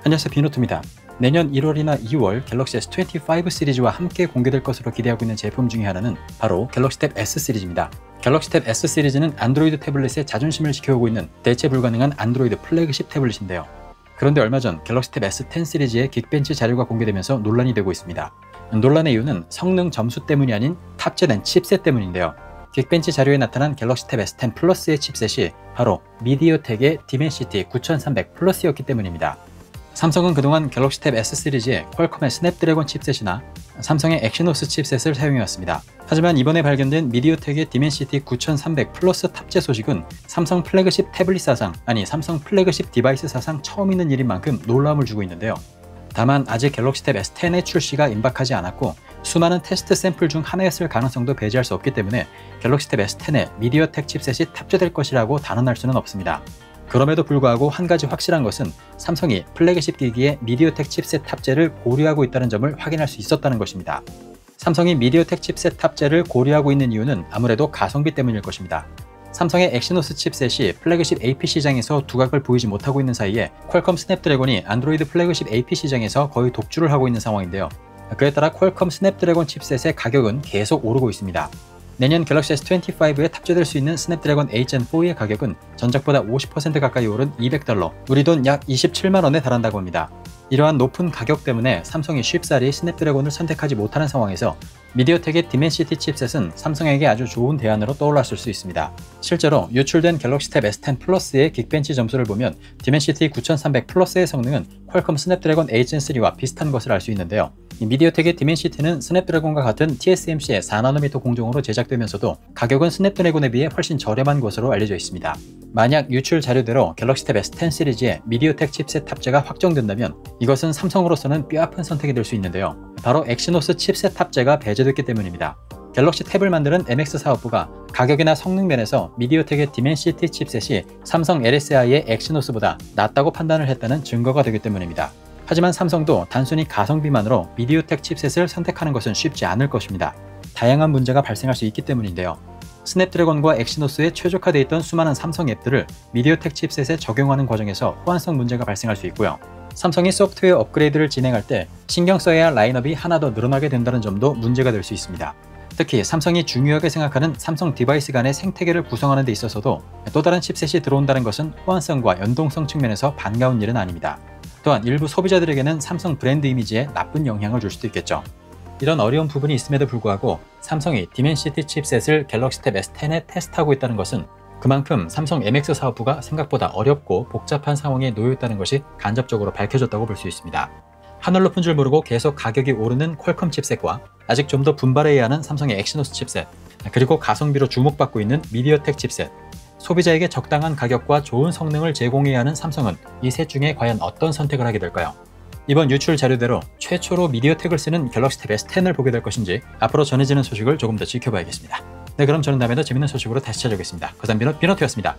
안녕하세요, 비노트입니다. 내년 1월이나 2월 갤럭시 S25 시리즈와 함께 공개될 것으로 기대하고 있는 제품 중에 하나는 바로 갤럭시 탭 S 시리즈입니다. 갤럭시 탭 S 시리즈는 안드로이드 태블릿의 자존심을 지켜오고 있는 대체 불가능한 안드로이드 플래그십 태블릿인데요. 그런데 얼마 전 갤럭시 탭 S10 시리즈의 긱벤치 자료가 공개되면서 논란이 되고 있습니다. 논란의 이유는 성능 점수 때문이 아닌 탑재된 칩셋 때문인데요. 긱벤치 자료에 나타난 갤럭시 탭 S10 플러스의 칩셋이 바로 미디어텍의 디멘시티 9300 플러스였기 때문입니다. 삼성은 그동안 갤럭시 탭 S 시리즈에 퀄컴의 스냅드래곤 칩셋이나 삼성의 엑시노스 칩셋을 사용해왔습니다. 하지만 이번에 발견된 미디어텍의 디멘시티 9300 플러스 탑재 소식은 삼성 플래그십 태블릿 사상, 아니 삼성 플래그십 디바이스 사상 처음 있는 일인 만큼 놀라움을 주고 있는데요. 다만 아직 갤럭시 탭 S10의 출시가 임박하지 않았고 수많은 테스트 샘플 중 하나였을 가능성도 배제할 수 없기 때문에 갤럭시 탭 S10에 미디어텍 칩셋이 탑재될 것이라고 단언할 수는 없습니다. 그럼에도 불구하고 한 가지 확실한 것은 삼성이 플래그십 기기에 미디어텍 칩셋 탑재를 고려하고 있다는 점을 확인할 수 있었다는 것입니다. 삼성이 미디어텍 칩셋 탑재를 고려하고 있는 이유는 아무래도 가성비 때문일 것입니다. 삼성의 엑시노스 칩셋이 플래그십 AP 시장에서 두각을 보이지 못하고 있는 사이에 퀄컴 스냅드래곤이 안드로이드 플래그십 AP 시장에서 거의 독주를 하고 있는 상황인데요. 그에 따라 퀄컴 스냅드래곤 칩셋의 가격은 계속 오르고 있습니다. 내년 갤럭시 S25에 탑재될 수 있는 스냅드래곤 8gen4의 가격은 전작보다 50% 가까이 오른 $200, 우리 돈 약 27만원에 달한다고 합니다. 이러한 높은 가격 때문에 삼성이 쉽사리 스냅드래곤을 선택하지 못하는 상황에서 미디어텍의 디멘시티 칩셋은 삼성에게 아주 좋은 대안으로 떠올랐을 수 있습니다. 실제로 유출된 갤럭시 탭 S10 플러스의 긱벤치 점수를 보면 디멘시티 9300 플러스의 성능은 퀄컴 스냅드래곤 8gen3와 비슷한 것을 알 수 있는데요. 미디어텍의 디멘시티는 스냅드래곤과 같은 TSMC의 4nm 공정으로 제작되면서도 가격은 스냅드래곤에 비해 훨씬 저렴한 것으로 알려져 있습니다. 만약 유출 자료대로 갤럭시 탭 S10 시리즈에 미디어텍 칩셋 탑재가 확정된다면 이것은 삼성으로서는 뼈아픈 선택이 될 수 있는데요. 바로 엑시노스 칩셋 탑재가 배제됐기 때문입니다. 갤럭시 탭을 만드는 MX 사업부가 가격이나 성능 면에서 미디어텍의 디멘시티 칩셋이 삼성 LSI의 엑시노스보다 낫다고 판단을 했다는 증거가 되기 때문입니다. 하지만 삼성도 단순히 가성비만으로 미디어텍 칩셋을 선택하는 것은 쉽지 않을 것입니다. 다양한 문제가 발생할 수 있기 때문인데요. 스냅드래곤과 엑시노스에 최적화되어 있던 수많은 삼성 앱들을 미디어텍 칩셋에 적용하는 과정에서 호환성 문제가 발생할 수 있고요. 삼성이 소프트웨어 업그레이드를 진행할 때 신경 써야 할 라인업이 하나 더 늘어나게 된다는 점도 문제가 될 수 있습니다. 특히 삼성이 중요하게 생각하는 삼성 디바이스 간의 생태계를 구성하는 데 있어서도 또 다른 칩셋이 들어온다는 것은 호환성과 연동성 측면에서 반가운 일은 아닙니다. 또한 일부 소비자들에게는 삼성 브랜드 이미지에 나쁜 영향을 줄 수도 있겠죠. 이런 어려운 부분이 있음에도 불구하고 삼성이 디멘시티 칩셋을 갤럭시 탭 S10에 테스트하고 있다는 것은 그만큼 삼성 MX 사업부가 생각보다 어렵고 복잡한 상황에 놓여 있다는 것이 간접적으로 밝혀졌다고 볼 수 있습니다. 하늘 높은 줄 모르고 계속 가격이 오르는 퀄컴 칩셋과 아직 좀 더 분발해야 하는 삼성의 엑시노스 칩셋, 그리고 가성비로 주목받고 있는 미디어텍 칩셋, 소비자에게 적당한 가격과 좋은 성능을 제공해야 하는 삼성은 이 셋 중에 과연 어떤 선택을 하게 될까요? 이번 유출 자료대로 최초로 미디어텍을 쓰는 갤럭시 탭 S10을 보게 될 것인지 앞으로 전해지는 소식을 조금 더 지켜봐야겠습니다. 네, 그럼 저는 다음에 더 재밌는 소식으로 다시 찾아오겠습니다. 거산 비노트였습니다.